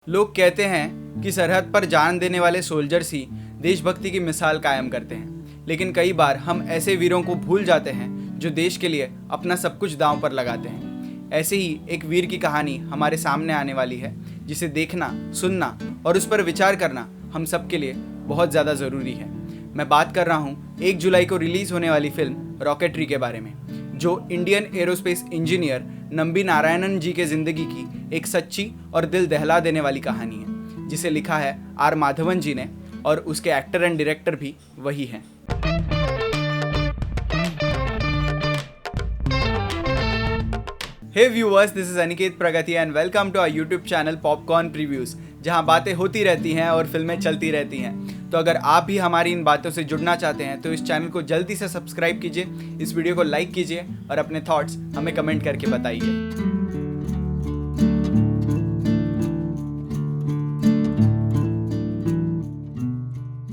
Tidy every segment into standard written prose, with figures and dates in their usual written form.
लोग कहते हैं कि सरहद पर जान देने वाले सोल्जर्स ही देशभक्ति की मिसाल कायम करते हैं, लेकिन कई बार हम ऐसे वीरों को भूल जाते हैं जो देश के लिए अपना सब कुछ दांव पर लगाते हैं। ऐसे ही एक वीर की कहानी हमारे सामने आने वाली है, जिसे देखना, सुनना और उस पर विचार करना हम सब के लिए बहुत ज़्यादा ज़रूरी है। मैं बात कर रहा हूँ 1 जुलाई को रिलीज़ होने वाली फिल्म रॉकेटरी के बारे में, जो Indian aerospace engineer Nambi Narayanan ji के ज़िंदगी की एक सच्ची और दिल दहला देने वाली कहानी है, जिसे लिखा है आर माधवन जी ने और उसके एक्टर एंड डायरेक्टर भी वही हैं। Hey viewers, this is Aniket Pragati and welcome to our YouTube channel popcorn previews, जहां बातें होती रहती हैं और फिल्में चलती रहती हैं। तो अगर आप भी हमारी इन बातों से जुड़ना चाहते हैं तो इस चैनल को जल्दी से सब्सक्राइब कीजिए, इस वीडियो को लाइक कीजिए और अपने थॉट्स हमें कमेंट करके बताइए।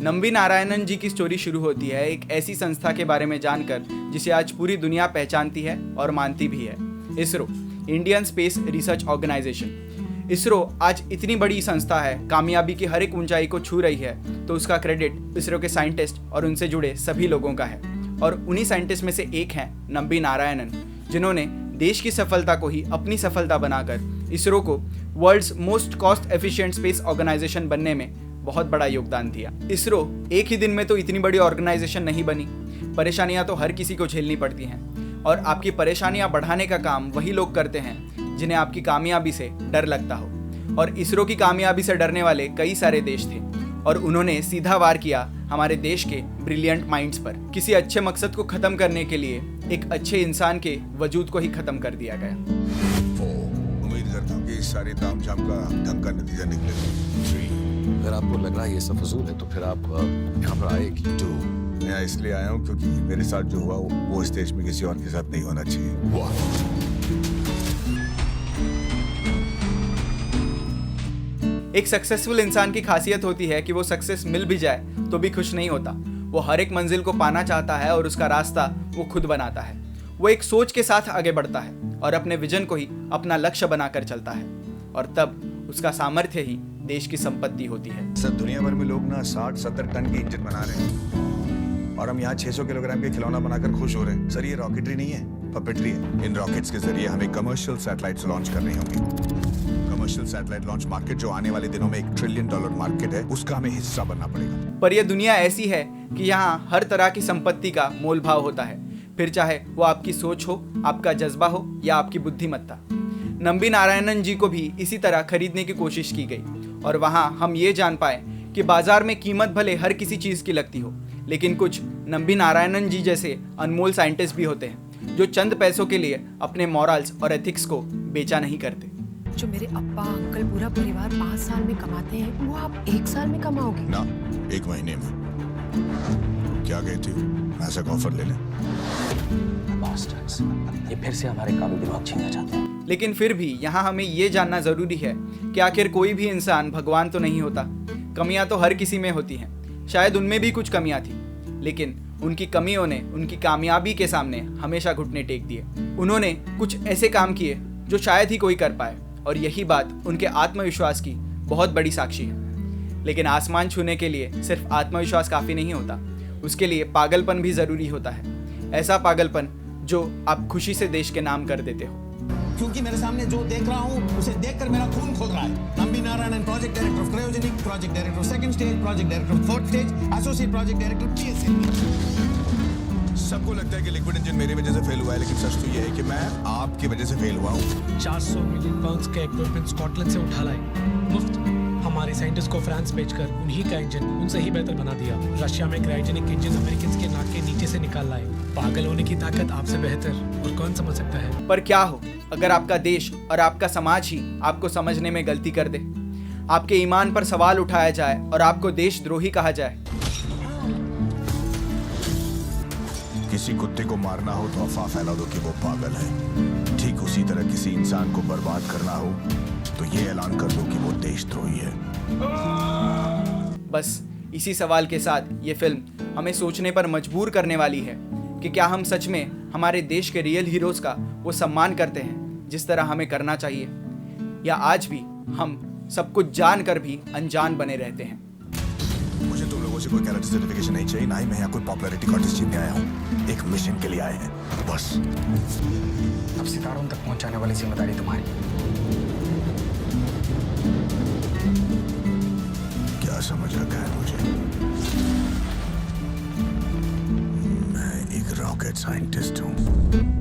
नंबी नारायणन जी की स्टोरी शुरू होती है एक ऐसी संस्था के बारे में जानकर जिसे आज पूरी दुनिया पहचानती है और मानती भी है, ISRO, Indian space research organisation. ISRO आज इतनी बड़ी संस्था है, कामयाबी की हर एक ऊंचाई को छू रही है, तो उसका क्रेडिट इसरो के साइंटिस्ट और उनसे जुड़े सभी लोगों का है। और उन्हीं साइंटिस्ट में से एक हैं नंबी नारायणन, जिन्होंने देश की सफलता को ही अपनी सफलता बनाकर इसरो को world's most cost efficient space organisation बनने में बहुत बड़ा योगदान दिया। इसरो एक ही दिन में तो इतनी बड़ी ऑर्गेनाइजेशन नहीं बनी, परेशानियां तो हर किसी को झेलनी पड़ती हैं, और आपकी परेशानियां बढ़ाने का काम वही लोग करते हैं जिन्हें आपकी कामयाबी से डर लगता हो। और इसरो की कामयाबी से डरने वाले कई सारे देश थे, और उन्होंने सीधा वार किया हमारे देश के ब्रिलियंट माइंड्स पर। किसी अच्छे मकसद को खत्म करने के लिए एक अच्छे इंसान के वजूद को ही खत्म कर दिया गया। उम्मीद करता हूँ कि इस सारी तामझाम का ढंग का नतीजा निकलेगा। अगर आपको लग रहा है ये सब फजूल है तो फिर आप यहाँ पर आए कि मैं यहाँ इसलिए आया हूँ क्योंकि मेरे साथ जो हुआ वो इस देश में किसी और के साथ नहीं होना चाहिए। एक सक्सेसफुल इंसान की खासियत होती है कि वो सक्सेस मिल भी जाए तो भी खुश नहीं होता। वो हर एक मंजिल को पाना चाहता है और उसका रास्ता वो खुद बनाता है। वो एक सोच के साथ आगे बढ़ता है और अपने विजन को ही अपना लक्ष्य बनाकर चलता है, और तब उसका सामर्थ्य ही देश की संपत्ति होती है। सर, दुनिया भर में लोग ना 60-70 टन की इंजन बना रहे हैं और हम यहाँ 600 किलोग्राम के खिलौना बनाकर खुश हो रहे हैं। सर, ये रॉकेटरी नहीं है, पपेटरी है। इन रॉकेट्स के जरिए हमें कमर्शियल सैटेलाइट्स लॉन्च करने होंगे। कमर्शियल सैटेलाइट लॉन्च मार्केट जो आने वाले दिनों में $1 ट्रिलियन मार्केट है, उसका हमें हिस्सा बनना पड़ेगा। पर यह दुनिया ऐसी है कि यहाँ हर तरह की संपत्ति का मोल भाव होता है, फिर चाहे वो आपकी सोच हो, आपका जज्बा हो या आपकी बुद्धिमत्ता। नंबी नारायणन जी को भी इसी तरह खरीदने की कोशिश की गई, और वहाँ हम ये जान पाए कि बाजार में कीमत भले हर किसी चीज़ की लगती हो, लेकिन कुछ नंबी नारायणन जी जैसे अनमोल साइंटिस्ट भी होते हैं जो चंद पैसों के लिए अपने मॉरल्स और एथिक्स को बेचा नहीं करते। जो मेरे अब्बा अंकल पूरा परिवार 5 साल में कमाते हैं, वो आप 1 साल में कमाओगे? ना, 1 महीने में। क्या कहती हो? ऐसा ऑफर ले लें। ये फिर से हमारे काबू दिमाग छीनना चाहते हैं। लेकिन फिर भी यहाँ हमें ये जानना ज़रूरी है कि आखिर कोई भी इंसान भगवान तो नहीं होता। कमियां तो हर किसी में होती हैं, शायद उनमें भी कुछ कमियां थी, लेकिन उनकी कमियों ने उनकी कामयाबी के सामने हमेशा घुटने टेक दिए। उन्होंने कुछ ऐसे काम किए जो शायद ही कोई कर पाए, और यही बात उनके आत्मविश्वास की बहुत बड़ी साक्षी है। लेकिन आसमान छूने के लिए सिर्फ आत्मविश्वास काफ़ी नहीं होता, उसके लिए पागलपन भी ज़रूरी होता है। ऐसा पागलपन जो आप खुशी से देश के नाम कर देते हो। क्योंकि मेरे सामने जो देख रहा हूँ उसे देखकर मेरा खून खोल रहा है। Nambi Narayanan, project director of cryogenic, project director of second stage, project director of fourth stage, associate project director PSLV. सबको लगता है कि लिक्विड इंजन मेरी वजह से फेल हुआ है, लेकिन सच तो ये है कि मैं आपकी वजह से फेल हुआ हूँ। 400 मिलियन पाउंड्स का इक्विपमेंट स्कॉटलैंड से उठा लाए मुफ्त। हमारे साइंटिस्ट को फ्रांस भेजकर उन्हीं का इंजन उनसे ही बेहतर बना दिया। रशिया में क्रायोजेनिक इंजन अमेरिकन के नाक के नीचे से निकाल लाए। पागल होने की ताकत आपसे बेहतर और कौन समझ सकता है? पर क्या हो अगर आपका देश और आपका समाज ही आपको समझने में गलती कर दे, आपके ईमान पर सवाल उठाया जाए और आपको देशद्रोही कहा जाए। किसी कुत्ते को मारना हो तो अफवाह फैला दो कि वो पागल है। ठीक उसी तरह किसी इंसान को बर्बाद करना हो तो ये ऐलान कर दो कि वो देशद्रोही है। बस इसी सवाल के साथ ये फिल्म हमें सोचने पर मजबूर करने वाली है कि क्या हम सच में हमारे देश के रियल हीरोज़ का वो सम्मान करते हैं जिस तरह हमें करना चाहिए, या आज भी हम सब कुछ जानकर भी अनजान बने रहते हैं। मुझे तुम लोगों से कोई कैरेक्टर सर्टिफिकेशन नहीं चाहिए, ना ही मैं यहाँ कोई पॉपुलैरिटी कॉन्टेस्ट जीतने आया हूँ। एक मिशन के लिए आए हैं बस। अब सितारों तक पहुंचाने वाली जिम्मेदारी तुम्हारी। क्या समझ रखा है मुझे? मैं एक रॉकेट साइंटिस्ट हूँ।